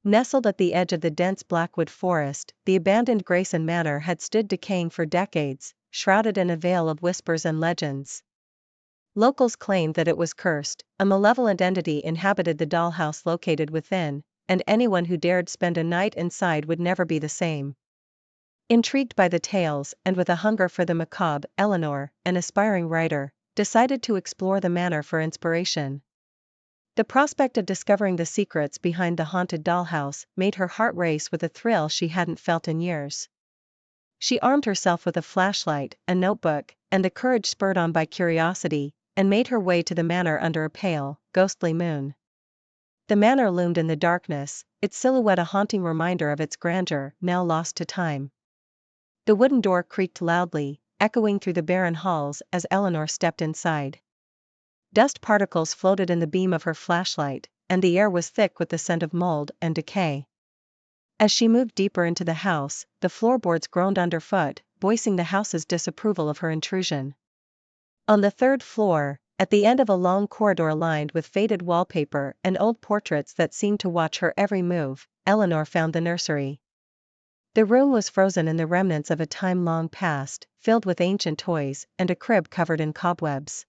Nestled at the edge of the dense Blackwood Forest, the abandoned Grayson Manor had stood decaying for decades, shrouded in a veil of whispers and legends. Locals claimed that it was cursed, a malevolent entity inhabited the dollhouse located within, and anyone who dared spend a night inside would never be the same. Intrigued by the tales, and with a hunger for the macabre, Eleanor, an aspiring writer, decided to explore the manor for inspiration. The prospect of discovering the secrets behind the haunted dollhouse made her heart race with a thrill she hadn't felt in years. She armed herself with a flashlight, a notebook, and the courage spurred on by curiosity, and made her way to the manor under a pale, ghostly moon. The manor loomed in the darkness, its silhouette a haunting reminder of its grandeur, now lost to time. The wooden door creaked loudly, echoing through the barren halls as Eleanor stepped inside. Dust particles floated in the beam of her flashlight, and the air was thick with the scent of mold and decay. As she moved deeper into the house, the floorboards groaned underfoot, voicing the house's disapproval of her intrusion. On the third floor, at the end of a long corridor lined with faded wallpaper and old portraits that seemed to watch her every move, Eleanor found the nursery. The room was frozen in the remnants of a time long past, filled with ancient toys and a crib covered in cobwebs.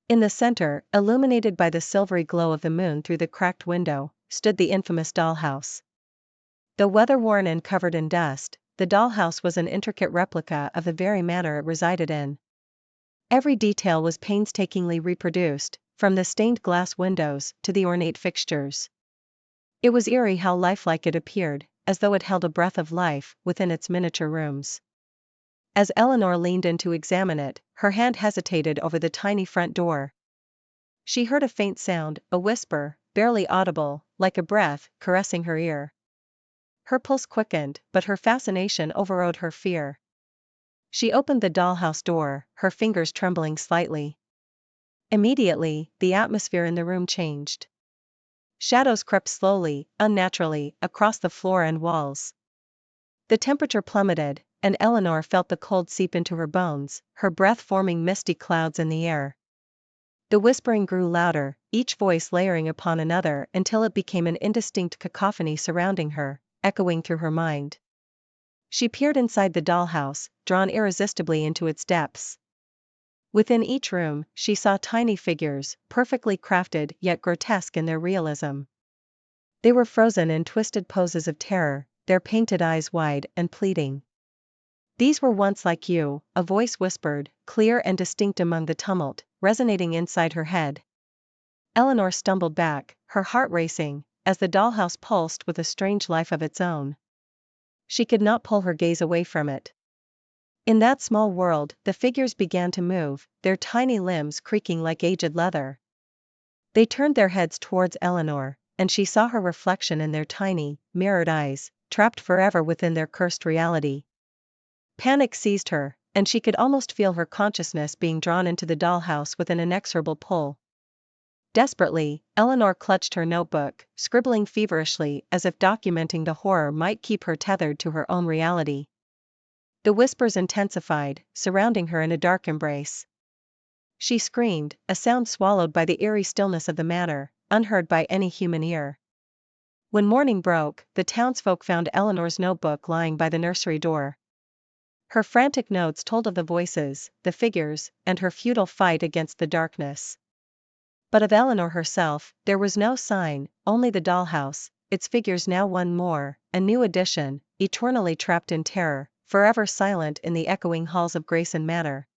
In the center, illuminated by the silvery glow of the moon through the cracked window, stood the infamous dollhouse. Though weather-worn and covered in dust, the dollhouse was an intricate replica of the very manor it resided in. Every detail was painstakingly reproduced, from the stained glass windows to the ornate fixtures. It was eerie how lifelike it appeared, as though it held a breath of life within its miniature rooms. As Eleanor leaned in to examine it, her hand hesitated over the tiny front door. She heard a faint sound, a whisper, barely audible, like a breath, caressing her ear. Her pulse quickened, but her fascination overrode her fear. She opened the dollhouse door, her fingers trembling slightly. Immediately, the atmosphere in the room changed. Shadows crept slowly, unnaturally, across the floor and walls. The temperature plummeted, and Eleanor felt the cold seep into her bones, her breath forming misty clouds in the air. The whispering grew louder, each voice layering upon another until it became an indistinct cacophony surrounding her, echoing through her mind. She peered inside the dollhouse, drawn irresistibly into its depths. Within each room, she saw tiny figures, perfectly crafted yet grotesque in their realism. They were frozen in twisted poses of terror, their painted eyes wide and pleading. "These were once like you," a voice whispered, clear and distinct among the tumult, resonating inside her head. Eleanor stumbled back, her heart racing, as the dollhouse pulsed with a strange life of its own. She could not pull her gaze away from it. In that small world, the figures began to move, their tiny limbs creaking like aged leather. They turned their heads towards Eleanor, and she saw her reflection in their tiny, mirrored eyes, trapped forever within their cursed reality. Panic seized her, and she could almost feel her consciousness being drawn into the dollhouse with an inexorable pull. Desperately, Eleanor clutched her notebook, scribbling feverishly as if documenting the horror might keep her tethered to her own reality. The whispers intensified, surrounding her in a dark embrace. She screamed, a sound swallowed by the eerie stillness of the manor, unheard by any human ear. When morning broke, the townsfolk found Eleanor's notebook lying by the nursery door. Her frantic notes told of the voices, the figures, and her futile fight against the darkness. But of Eleanor herself, there was no sign, only the dollhouse, its figures now one more, a new addition, eternally trapped in terror, forever silent in the echoing halls of Grayson Manor.